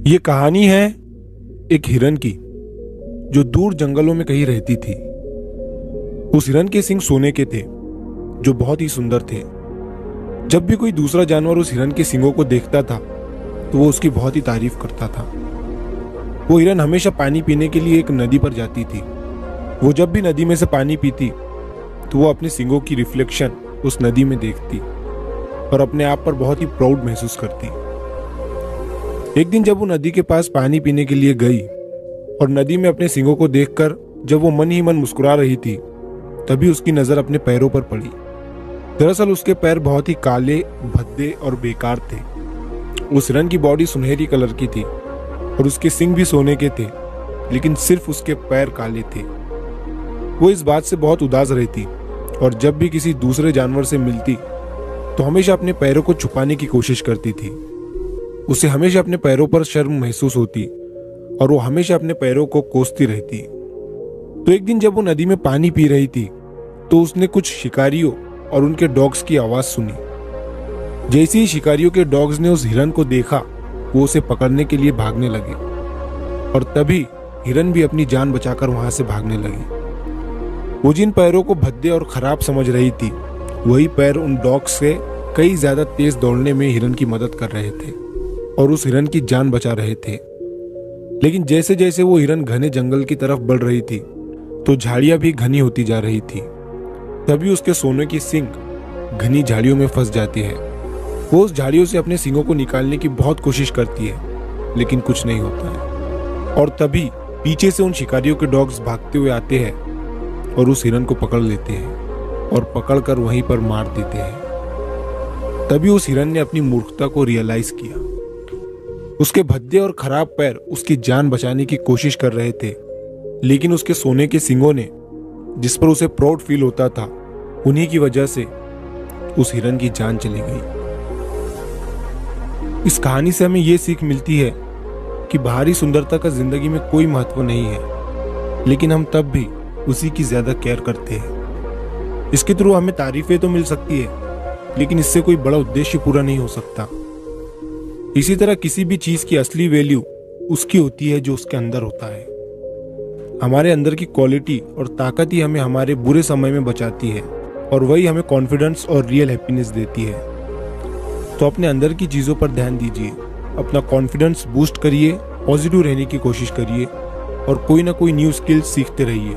ये कहानी है एक हिरन की जो दूर जंगलों में कहीं रहती थी। उस हिरन के सींग सोने के थे जो बहुत ही सुंदर थे। जब भी कोई दूसरा जानवर उस हिरन के सींगों को देखता था तो वो उसकी बहुत ही तारीफ करता था। वो हिरन हमेशा पानी पीने के लिए एक नदी पर जाती थी। वो जब भी नदी में से पानी पीती तो वो अपने सींगों की रिफ्लेक्शन उस नदी में देखती और अपने आप पर बहुत ही प्राउड महसूस करती। एक दिन जब वो नदी के पास पानी पीने के लिए गई और नदी में अपने सींगों को देखकर जब वो मन ही मन मुस्कुरा रही थी, तभी उसकी नजर अपने पैरों पर पड़ी। दरअसल उसके पैर बहुत ही काले, भद्दे और बेकार थे। उस हिरन की बॉडी सुनहरी कलर की थी और उसके सींग भी सोने के थे, लेकिन सिर्फ उसके पैर काले थे। वो इस बात से बहुत उदास रहती और जब भी किसी दूसरे जानवर से मिलती तो हमेशा अपने पैरों को छुपाने की कोशिश करती थी। उसे हमेशा अपने पैरों पर शर्म महसूस होती और वो हमेशा अपने पैरों को कोसती रहती। तो एक दिन जब वो नदी में पानी पी रही थी तो उसने कुछ शिकारियों और उनके डॉग्स की आवाज सुनी। जैसे ही शिकारियों के डॉग्स ने उस हिरन को देखा, वो उसे पकड़ने के लिए भागने लगे और तभी हिरन भी अपनी जान बचाकर वहां से भागने लगी। वो जिन पैरों को भद्दे और खराब समझ रही थी, वही पैर उन डॉग्स से कई ज्यादा तेज दौड़ने में हिरन की मदद कर रहे थे और उस हिरन की जान बचा रहे थे। लेकिन जैसे जैसे वो हिरन घने जंगल की तरफ बढ़ रही थी तो झाड़ियां भी घनी होती जा रही थी। तभी उसके सोने की सींग घनी झाड़ियों में फंस जाती है। वो उस झाड़ियों से अपने सींगों को निकालने की बहुत कोशिश करती है, लेकिन कुछ नहीं होता है। और तभी पीछे से उन शिकारियों के डॉग्स भागते हुए आते हैं और उस हिरन को पकड़ लेते हैं और पकड़कर वहीं पर मार देते हैं। तभी उस हिरन ने अपनी मूर्खता को रियलाइज किया। उसके भद्दे और खराब पैर उसकी जान बचाने की कोशिश कर रहे थे, लेकिन उसके सोने के सींगों ने, जिस पर उसे प्राउड फील होता था, उन्हीं की वजह से उस हिरन की जान चली गई। इस कहानी से हमें यह सीख मिलती है कि बाहरी सुंदरता का जिंदगी में कोई महत्व नहीं है, लेकिन हम तब भी उसी की ज्यादा केयर करते हैं। इसके थ्रू हमें तारीफें तो मिल सकती है, लेकिन इससे कोई बड़ा उद्देश्य पूरा नहीं हो सकता। इसी तरह किसी भी चीज की असली वैल्यू उसकी होती है जो उसके अंदर होता है। हमारे अंदर की क्वालिटी और ताकत ही हमें हमारे बुरे समय में बचाती है और वही हमें कॉन्फिडेंस और रियल हैप्पीनेस देती है। तो अपने अंदर की चीजों पर ध्यान दीजिए, अपना कॉन्फिडेंस बूस्ट करिए, पॉजिटिव रहने की कोशिश करिए और कोई ना कोई न्यू स्किल्स सीखते रहिए।